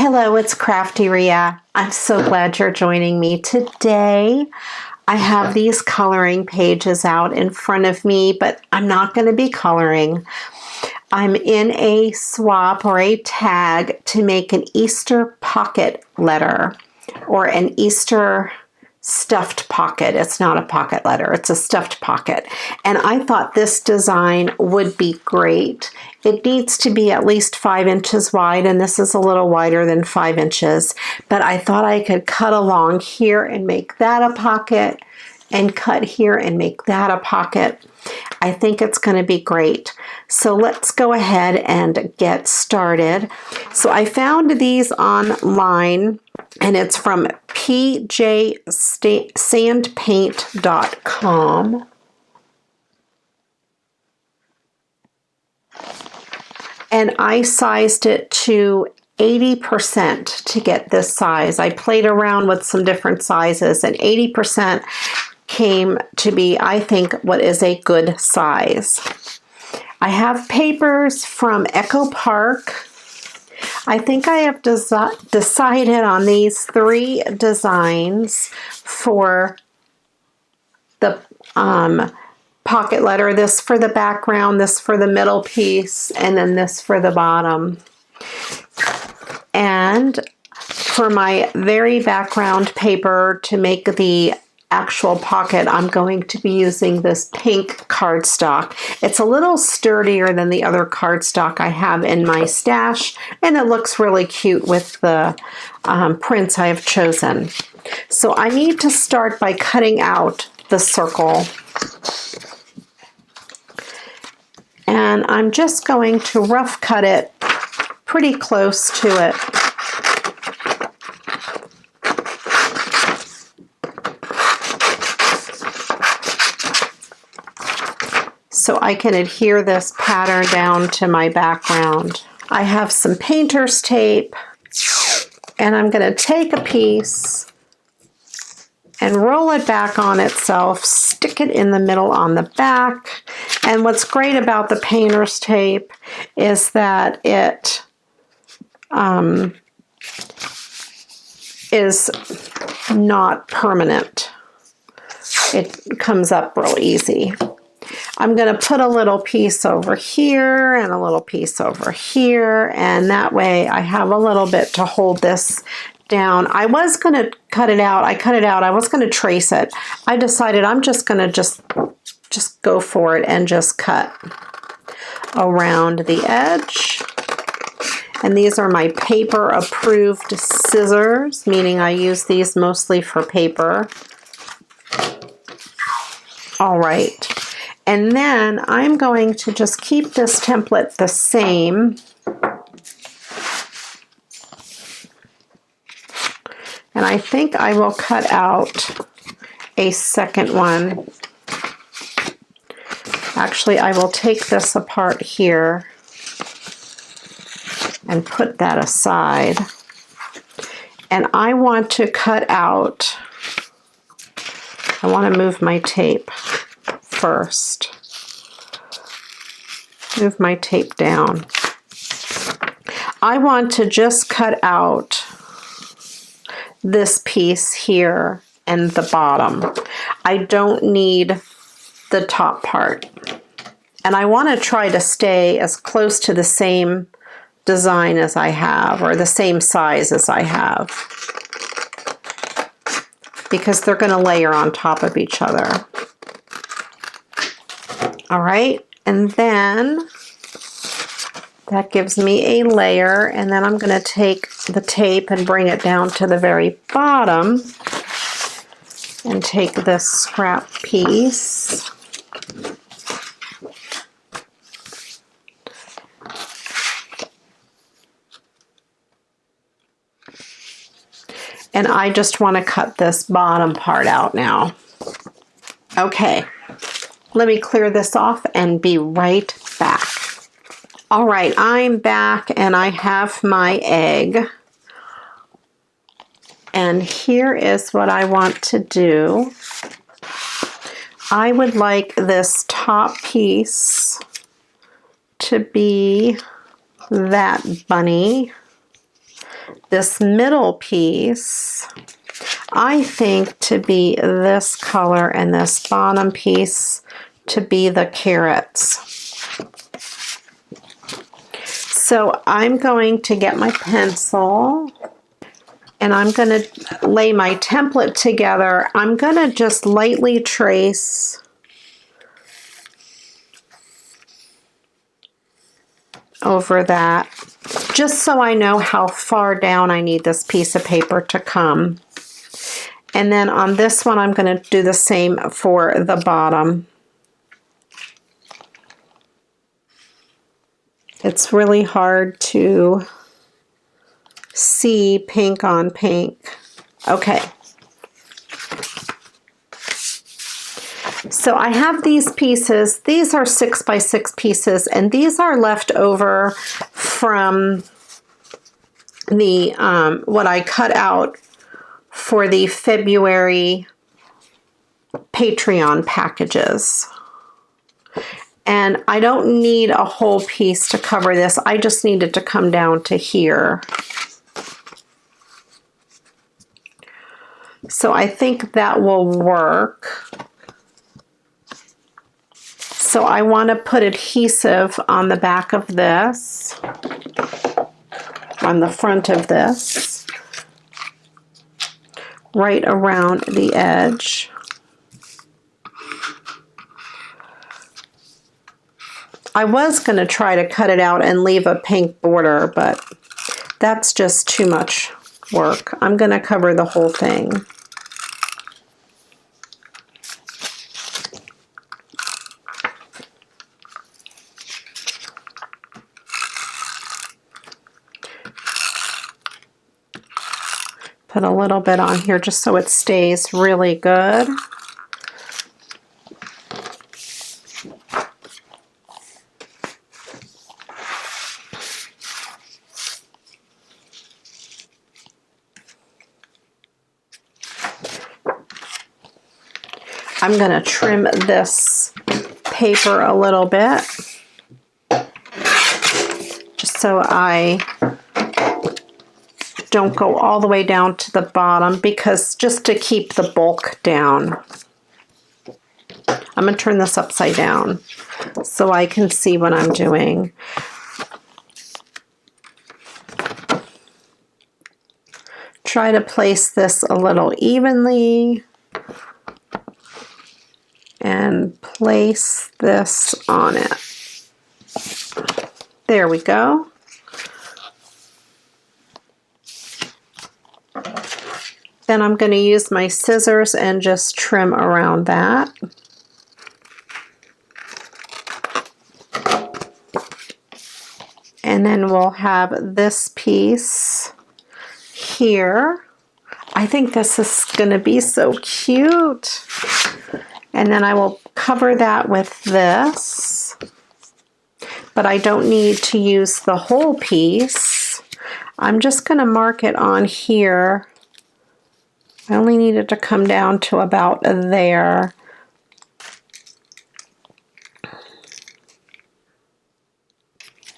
Hello, it's Crafty Ria. I'm so glad you're joining me today. I have these coloring pages out in front of me, but I'm not going to be coloring. I'm in a swap or a tag to make an Easter pocket letter or an Easter stuffed pocket. It's not a pocket letter, it's a stuffed pocket. And I thought this design would be great. It needs to be at least 5 inches wide, and this is a little wider than 5 inches. But I thought I could cut along here and make that a pocket, and cut here and make that a pocket. I think it's going to be great. So let's go ahead and get started. So I found these online, and it's from pjsandpaint.com. And I sized it to 80% to get this size. I played around with some different sizes, and 80% came to be, I think, what is a good size. I have papers from Echo Park. I think I have decided on these 3 designs for the pocket letter. This for the background, this for the middle piece, and then this for the bottom. And for my very background paper to make the actual pocket, I'm going to be using this pink cardstock. It's a little sturdier than the other cardstock I have in my stash, and it looks really cute with the prints I have chosen. So I need to start by cutting out the circle. And I'm just going to rough cut it pretty close to it. So I can adhere this pattern down to my background. I have some painter's tape, and I'm going to take a piece and roll it back on itself, stick it in the middle on the back. And what's great about the painter's tape is that it is not permanent. It comes up real easy. I'm going to put a little piece over here and a little piece over here, and that way I have a little bit to hold this down. I was going to cut it out. I cut it out. I was going to trace it. I decided I'm just going to just go for it and just cut around the edge. And these are my paper approved scissors, meaning I use these mostly for paper. All right. And then I'm going to just keep this template the same. And I think I will cut out a second one. Actually, I will take this apart here and put that aside. And I want to cut out, I want to move my tape first. Move my tape down. I want to just cut out this piece here and the bottom. I don't need the top part. And I want to try to stay as close to the same design as I have, or the same size as I have, because they're going to layer on top of each other. All right, and then that gives me a layer, and then I'm going to take the tape and bring it down to the very bottom and take this scrap piece. And I just want to cut this bottom part out now. Okay. Let me clear this off and be right back. All right, I'm back, and I have my egg. And here is what I want to do. I would like this top piece to be that bunny. this middle piece, I think, to be this color and this bottom piece to be the carrots. So I'm going to get my pencil and I'm going to lay my template together. I'm going to just lightly trace over that, just so I know how far down I need this piece of paper to come. And then on this one, I'm going to do the same for the bottom. It's really hard to see pink on pink. Okay. So I have these pieces. These are 6 by 6 pieces, and these are left over from the what I cut out for the February Patreon packages. And I don't need a whole piece to cover this. I just need it to come down to here. So I think that will work. So I want to put adhesive on the back of this, on the front of this, right around the edge. I was going to try to cut it out and leave a pink border, but that's just too much work. I'm going to cover the whole thing. Put a little bit on here just so it stays really good. I'm going to trim this paper a little bit, just so I don't go all the way down to the bottom, because just to keep the bulk down. I'm going to turn this upside down so I can see what I'm doing. Try to place this a little evenly. And place this on it. There we go. Then I'm going to use my scissors and just trim around that. And then we'll have this piece here. I think this is going to be so cute. And then I will cover that with this, but I don't need to use the whole piece. I'm just going to mark it on here. I only need it to come down to about there.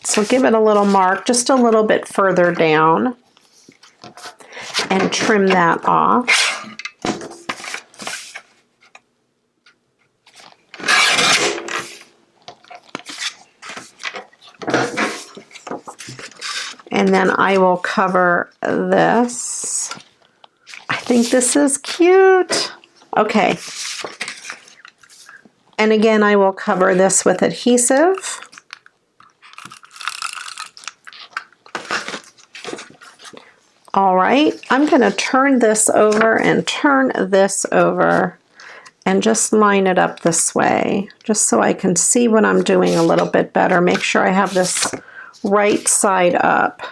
So give it a little mark, just a little bit further down, and trim that off. And then I will cover this. I think this is cute. Okay. And again, I will cover this with adhesive. All right, I'm going to turn this over and turn this over and just line it up this way, just so I can see what I'm doing a little bit better. Make sure I have this right side up.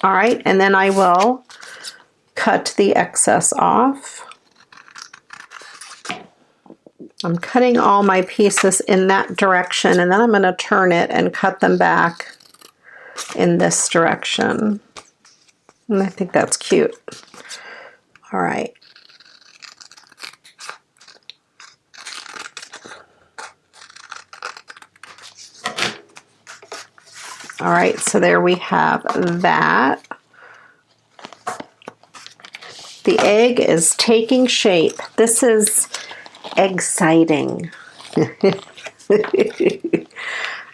All right, and then I will cut the excess off. I'm cutting all my pieces in that direction, and then I'm going to turn it and cut them back in this direction. And I think that's cute. All right. All right, so there we have that. The egg is taking shape. This is exciting.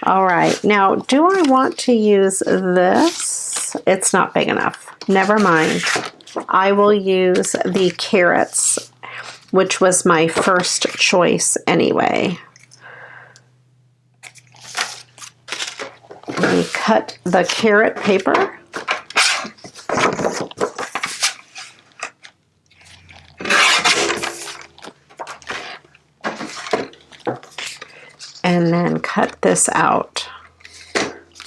All right, now do I want to use this? It's not big enough. Never mind. I will use the carrots, which was my first choice anyway. Let me cut the carrot paper. And then cut this out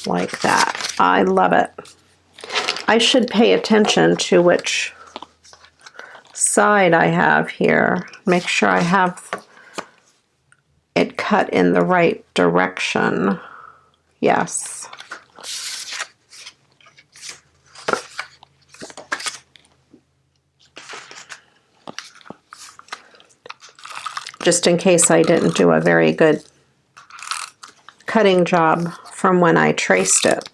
like that. I love it. I should pay attention to which side I have here. Make sure I have it cut in the right direction. Yes. Just in case I didn't do a very good cutting job from when I traced it.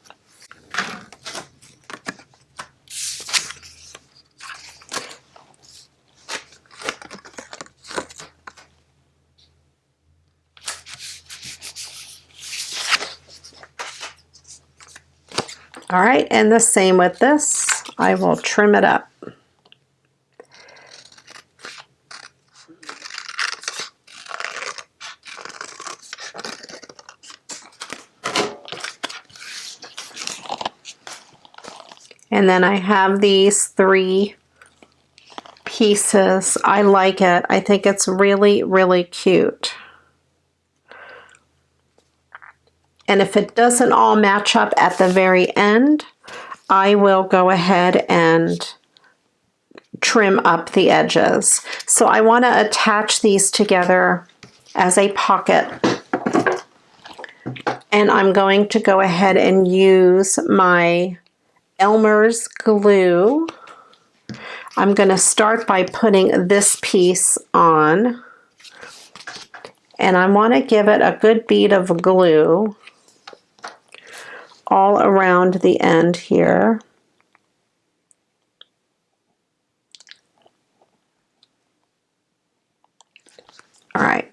All right, and the same with this. I will trim it up. And then I have these 3 pieces. I like it. I think it's really, really cute. And if it doesn't all match up at the very end, I will go ahead and trim up the edges. So I want to attach these together as a pocket. And I'm going to go ahead and use my Elmer's glue. I'm going to start by putting this piece on. And I want to give it a good bead of glue all around the end here. All right.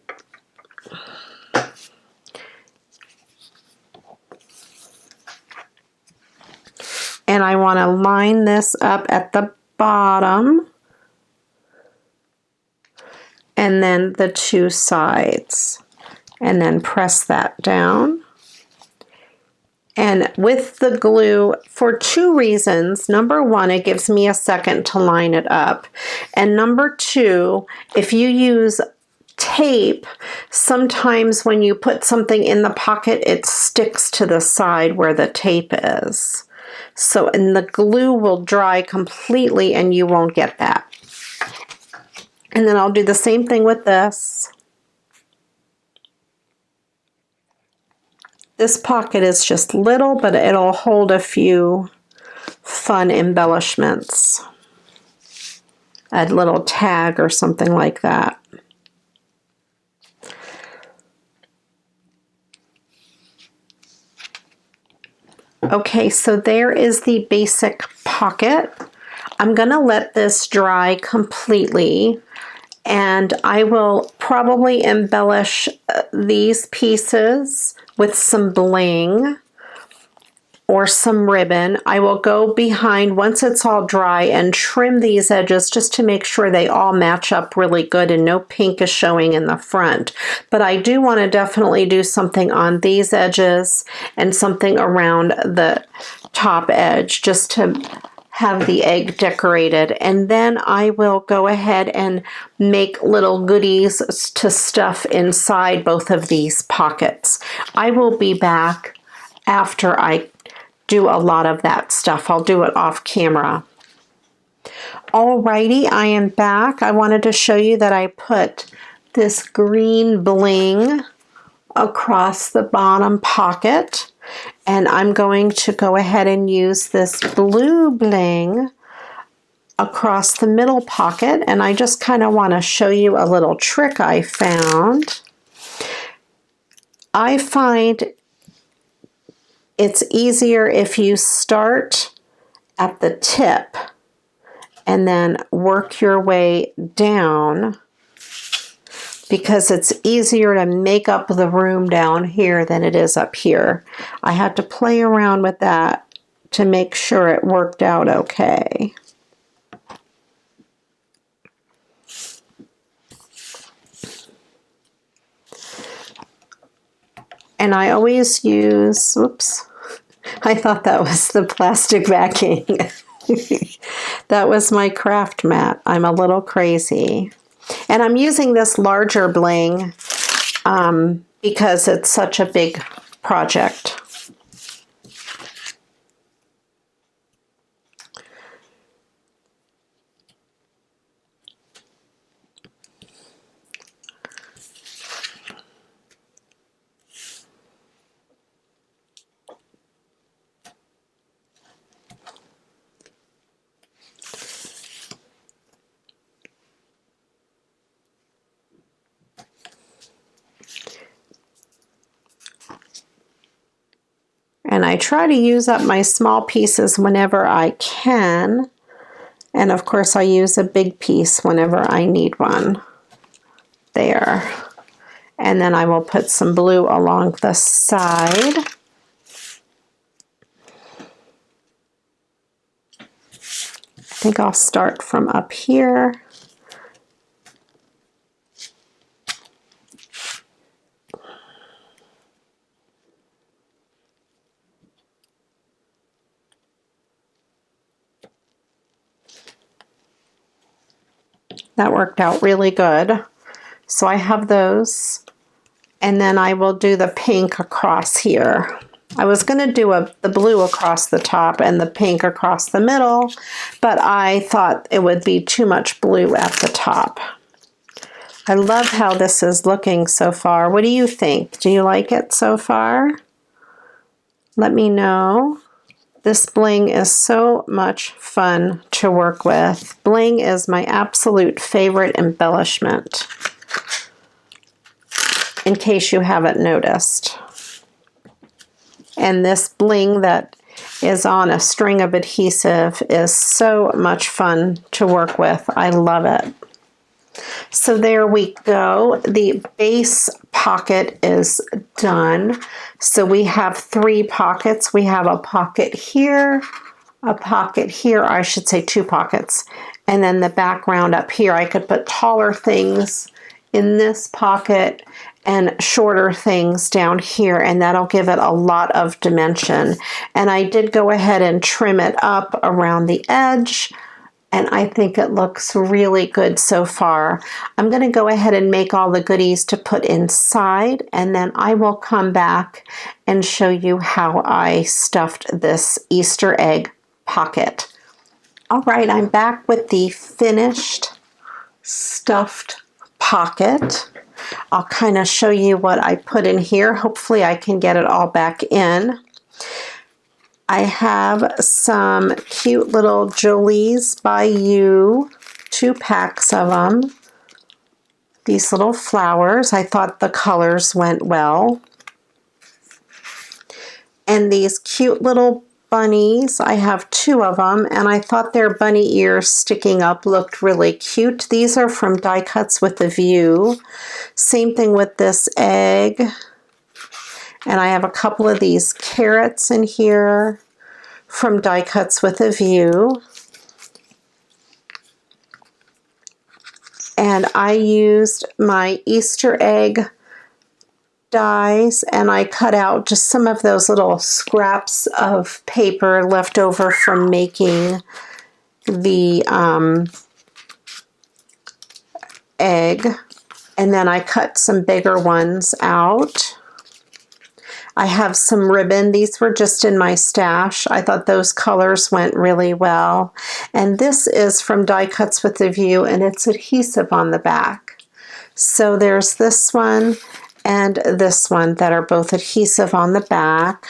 And I want to line this up at the bottom and then the 2 sides, and then press that down. And with the glue, for 2 reasons. Number 1, it gives me a second to line it up. And number 2, if you use tape, sometimes when you put something in the pocket, it sticks to the side where the tape is. So, and the glue will dry completely and you won't get that. And then I'll do the same thing with this. This pocket is just little, but it'll hold a few fun embellishments. A little tag or something like that. Okay, so there is the basic pocket. I'm going to let this dry completely, and I will probably embellish these pieces with some bling or some ribbon. I will go behind once it's all dry and trim these edges just to make sure they all match up really good and no pink is showing in the front. But I do want to definitely do something on these edges and something around the top edge just to have the egg decorated. And then I will go ahead and make little goodies to stuff inside both of these pockets. I will be back after I do a lot of that stuff. I'll do it off camera. Alrighty, I am back. I wanted to show you that I put this green bling across the bottom pocket, and I'm going to go ahead and use this blue bling across the middle pocket, and I just kind of want to show you a little trick I found. I find it's easier if you start at the tip and then work your way down, because it's easier to make up the room down here than it is up here. I had to play around with that to make sure it worked out okay. And I always use, oops, I thought that was the plastic backing. That was my craft mat. I'm a little crazy. And I'm using this larger bling because it's such a big project. And I try to use up my small pieces whenever I can. And of course I use a big piece whenever I need one. There. And then I will put some blue along the side. I think I'll start from up here. That worked out really good. So I have those, and then I will do the pink across here. I was going to do the blue across the top and the pink across the middle, but I thought it would be too much blue at the top. I love how this is looking so far. What do you think? Do you like it so far? Let me know. This bling is so much fun to work with. Bling is my absolute favorite embellishment, in case you haven't noticed. And this bling that is on a string of adhesive is so much fun to work with. I love it. So there we go. The base pocket is done. So we have 3 pockets. We have a pocket here, I should say 2 pockets. And then the background up here. I could put taller things in this pocket and shorter things down here, and that'll give it a lot of dimension. And I did go ahead and trim it up around the edge, and I think it looks really good so far. I'm going to go ahead and make all the goodies to put inside, and then I will come back and show you how I stuffed this Easter egg pocket. All right, I'm back with the finished stuffed pocket. I'll kind of show you what I put in here. Hopefully I can get it all back in. I have some cute little Jolie's by You, 2 packs of them. These little flowers, I thought the colors went well. And these cute little bunnies, I have 2 of them, and I thought their bunny ears sticking up looked really cute. These are from Die Cuts with a View. Same thing with this egg. And I have a couple of these carrots in here from Die Cuts with a View. And I used my Easter egg dies, and I cut out just some of those little scraps of paper left over from making the egg, and then I cut some bigger ones out. I have some ribbon. These were just in my stash. I thought those colors went really well. And this is from Die Cuts with a View, and it's adhesive on the back. So there's this one and this one that are both adhesive on the back,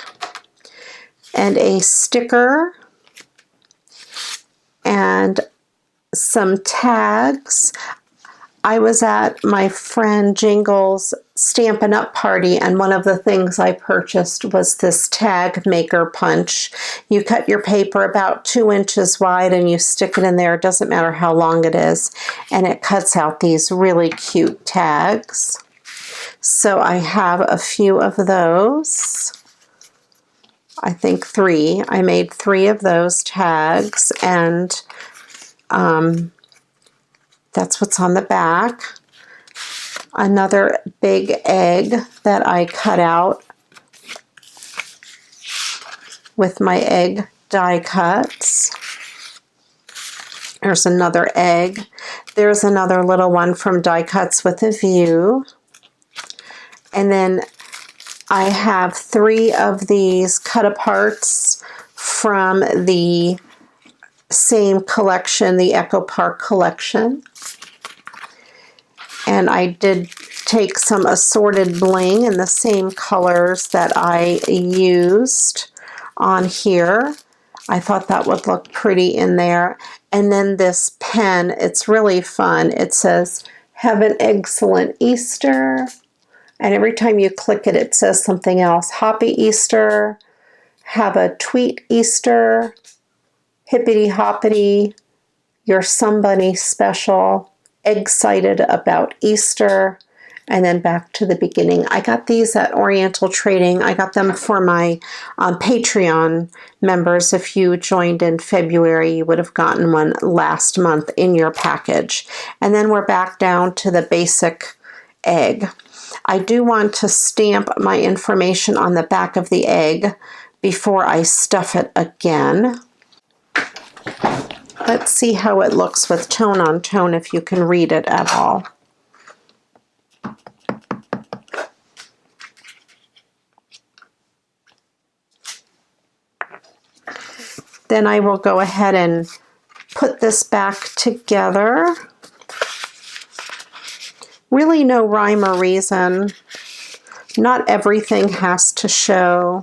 and a sticker and some tags. I was at my friend Jingle's Stampin' Up! Party, and one of the things I purchased was this tag maker punch. You cut your paper about 2 inches wide and you stick it in there. It doesn't matter how long it is. And it cuts out these really cute tags. So I have a few of those. I think 3. I made 3 of those tags, and that's what's on the back. Another big egg that I cut out with my egg die cuts. There's another egg. There's another little one from Die Cuts with a View. And then I have 3 of these cut aparts from the same collection, the Echo Park collection. And I did take some assorted bling in the same colors that I used on here. I thought that would look pretty in there. And then this pen, it's really fun. It says, "Have an excellent Easter." And every time you click it, it says something else. "Happy Easter," "Have a tweet Easter," "Hippity hoppity," "You're somebody special," "Excited about Easter," and then back to the beginning. I got these at Oriental Trading. I got them for my Patreon members. If you joined in February, you would have gotten one last month in your package. And then we're back down to the basic egg. I do want to stamp my information on the back of the egg before I stuff it again. Let's see how it looks with tone on tone, if you can read it at all. Then I will go ahead and put this back together. Really no rhyme or reason. Not everything has to show.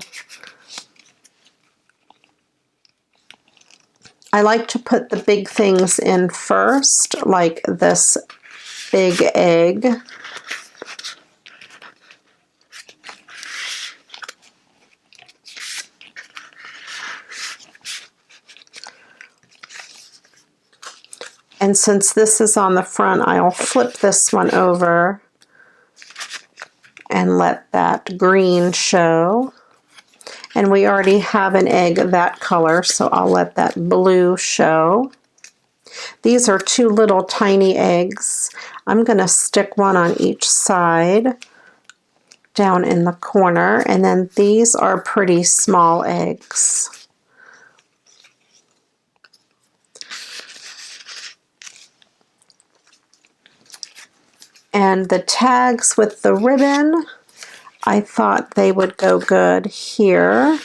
I like to put the big things in first, like this big egg. And since this is on the front, I'll flip this one over and let that green show. And we already have an egg that color, so I'll let that blue show. These are 2 little tiny eggs. I'm going to stick one on each side down in the corner, and then these are pretty small eggs. And the tags with the ribbon, I thought they would go good here.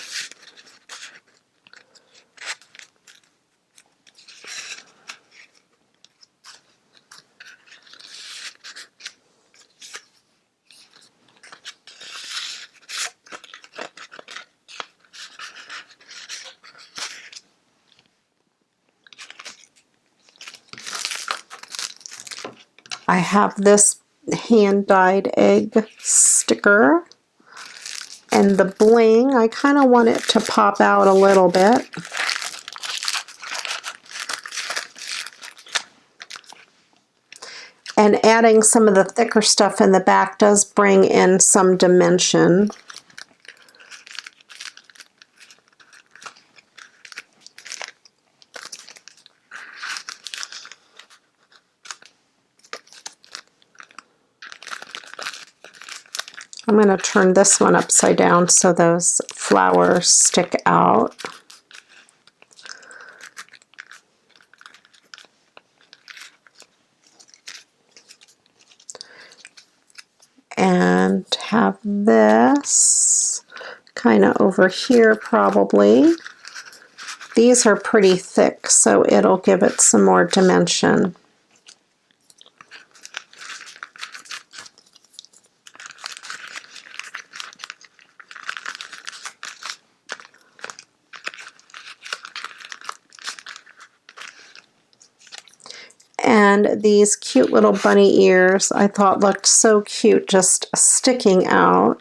I have this hand-dyed egg sticker, and the bling, I kind of want it to pop out a little bit. And adding some of the thicker stuff in the back does bring in some dimension. I'm going to turn this one upside down so those flowers stick out. And have this kind of over here probably. These are pretty thick, so it'll give it some more dimension. And these cute little bunny ears I thought looked so cute just sticking out.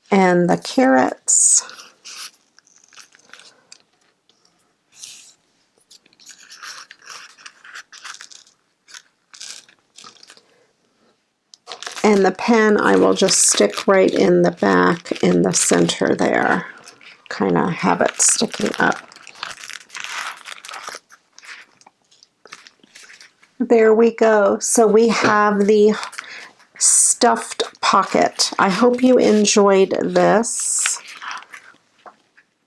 And the carrots. And the pen I will just stick right in the back in the center there. Kind of have it sticking up. There we go. So we have the stuffed pocket. I hope you enjoyed this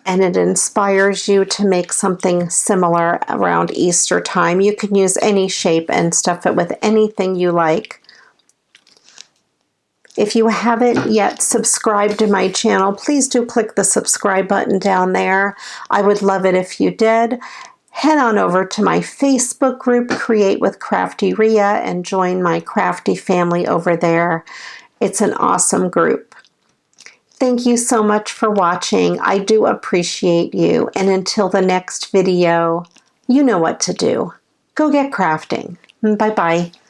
and it inspires you to make something similar around Easter time. You can use any shape and stuff it with anything you like. If you haven't yet subscribed to my channel, please do click the subscribe button down there. I would love it if you did. Head on over to my Facebook group, Create with Crafty Rhea, and join my crafty family over there. It's an awesome group. Thank you so much for watching. I do appreciate you. And until the next video, you know what to do. Go get crafting. Bye-bye.